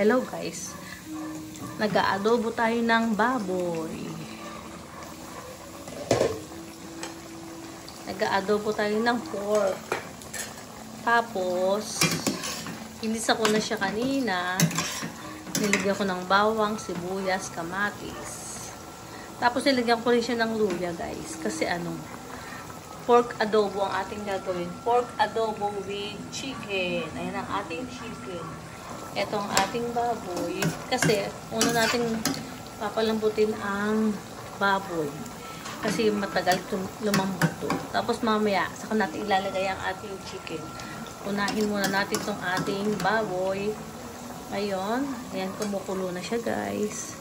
Hello guys, nag-aadobo tayo ng baboy. Nag-aadobo tayo ng pork. Tapos, inisa ko na siya kanina. Nilagyan ko ng bawang, sibuyas, kamatis. Tapos nilagyan ko rin siya ng luya guys. Kasi pork adobo ang ating gagawin. Pork adobo with chicken. Ayan ang ating chicken. Ito ang ating baboy. Kasi, una natin papalambutin ang baboy. Kasi matagal lumambot to. Tapos mamaya, saka natin ilalagay ang ating chicken. Unahin muna natin itong ating baboy. Ayun. Ayan, kumukulo na siya guys.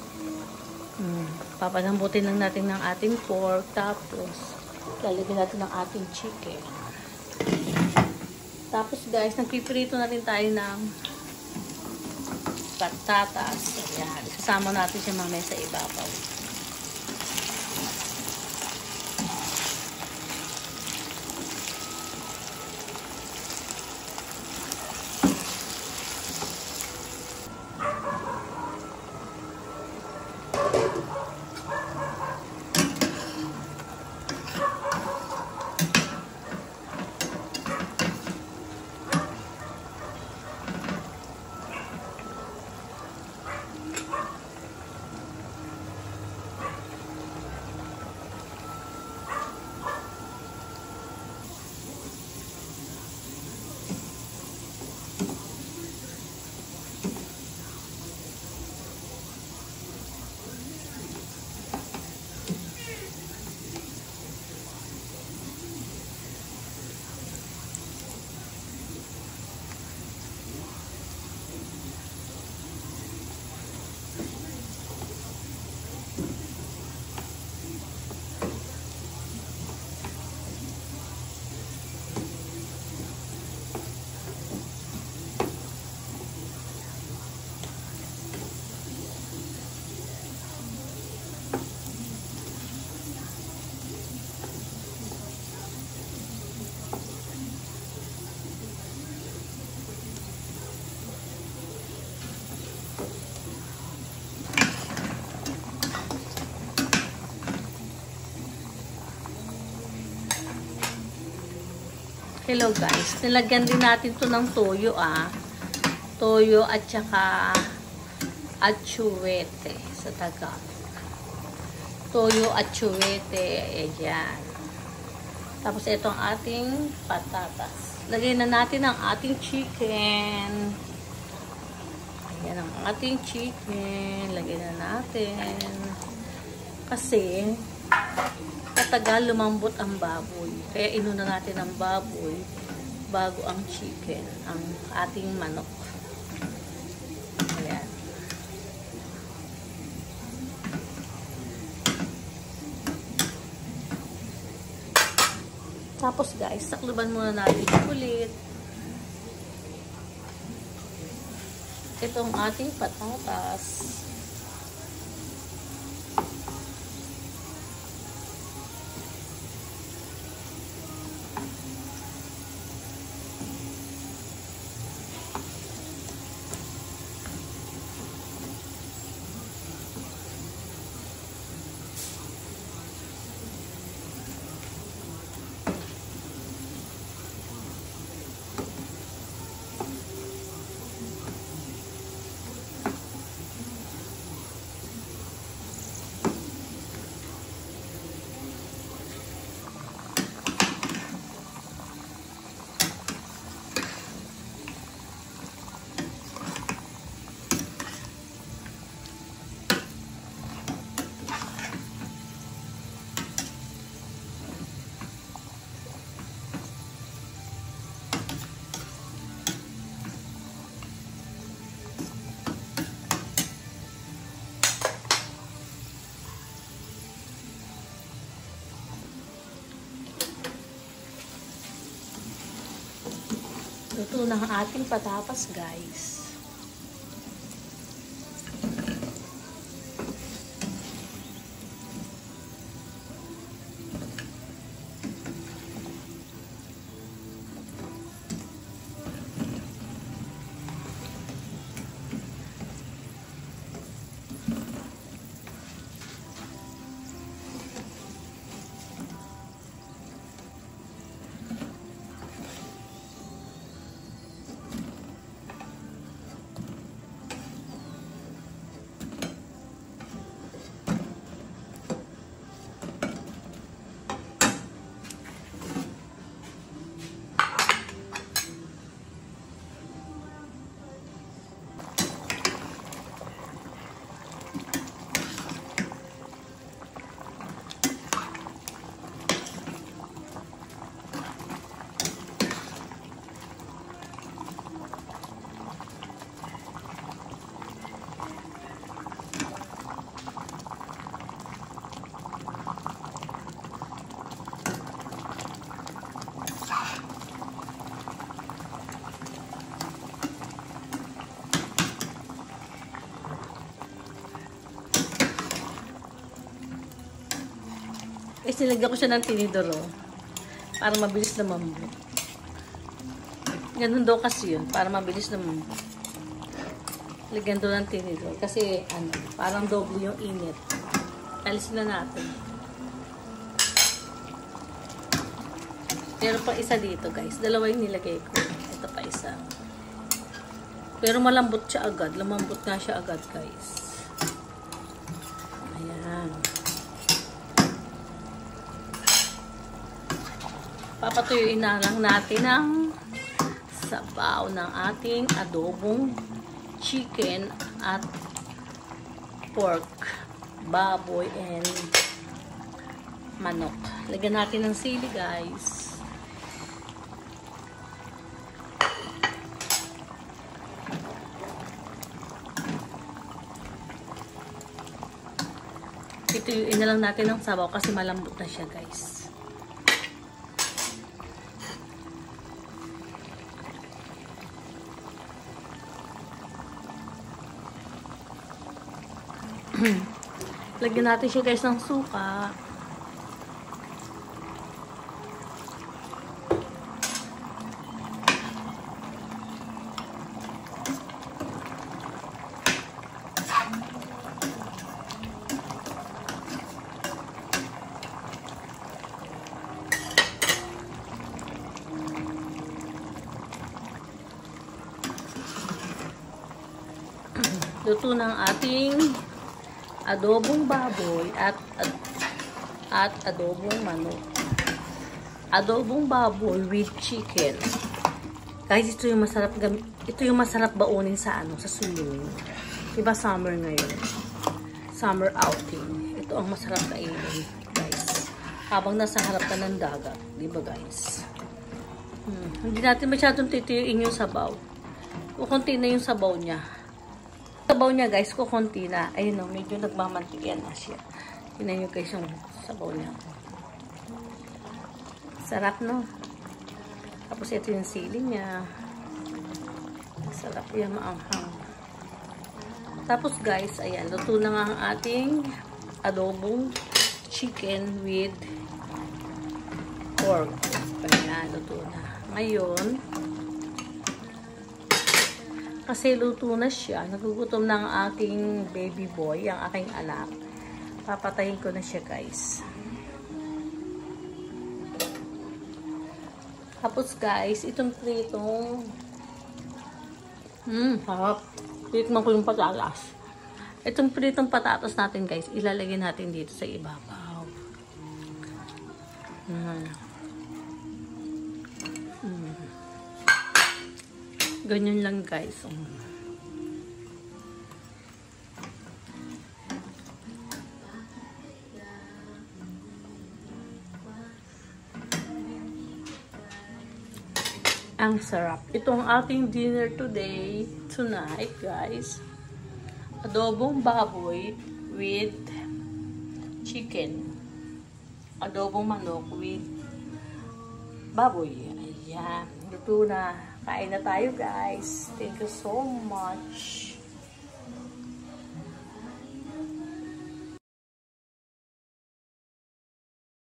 Papalambutin lang natin ng ating pork. Tapos, lalagyan natin ng ating chicken. Tapos guys, nagpiprito na rin tayo ng patatas. Ayan. Kasama natin siya mamaya sa ibabaw. Hello guys, nilagyan din natin to ng toyo Toyo at saka atsuwete sa Tagalog. Toyo at atsuwete, ayan. Tapos ito ang ating patatas. Lagyan na natin ang ating chicken. Ayan ang ating chicken. Lagyan na natin. Kasi matagal lumambot ang baboy. Kaya inuna natin ang baboy bago ang chicken, ang ating manok. Ayan. Tapos guys, sakluban muna natin ulit itong ating patatas. Luto ng ating patatas, guys. Guys, nilagyan ko siya ng tinidor, oh. Para mabilis na mambot. Ganun daw kasi yun. Para mabilis na mambot. Lagyan daw ng tinidor. Kasi, ano, parang doble yung init. Alisin na natin. Meron pa isa dito, guys. Dalawa yung nilagay ko. Ito pa isa. Pero malambot siya agad. Lumambot nga siya agad, guys. Ayan. Papatuyuin na lang natin ang sabaw ng ating adobong chicken at pork, baboy, and manok. Lagyan natin ng sili, guys. Ituyuin na lang natin ng sabaw kasi malambot na siya, guys. Lagyan natin siya, guys, ng suka. Luto ng ating adobong baboy at adobong manok. Adobong baboy with chicken. Guys, ito yung masarap baunin sa sa swimming. Diba summer ngayon? Summer outing. Ito ang masarap kainin, guys. Habang nasa harap ka ng dagat, diba, guys? Hindi natin masyadong titiyuin yung sabaw. Kukunti na yung sabaw niya. Sabaw niya, guys, kukunti na. Ayun, medyo nagmamantikan na siya. Tingnan nyo, guys, yung sabaw niya. Sarap, no? Tapos ito yung sili niya. Sarap yung maanghang. Tapos, guys, ayan, luto na nga ang ating adobong chicken with pork. Ayan, luto na. Ngayon, kasi luto na siya, nagugutom na ang aking baby boy, ang aking anak. Papatayin ko na siya, guys. Tapos, guys, itong pritong harap. Tikman ko yung patatas. Itong pritong patatas natin, guys, ilalagay natin dito sa ibabaw. Ganyan lang, guys. Ang sarap. Ito ang ating dinner tonight, guys. Adobong baboy with chicken. Adobong manok with baboy. Ayan. Luto na. Kain na tayo, guys. Thank you so much.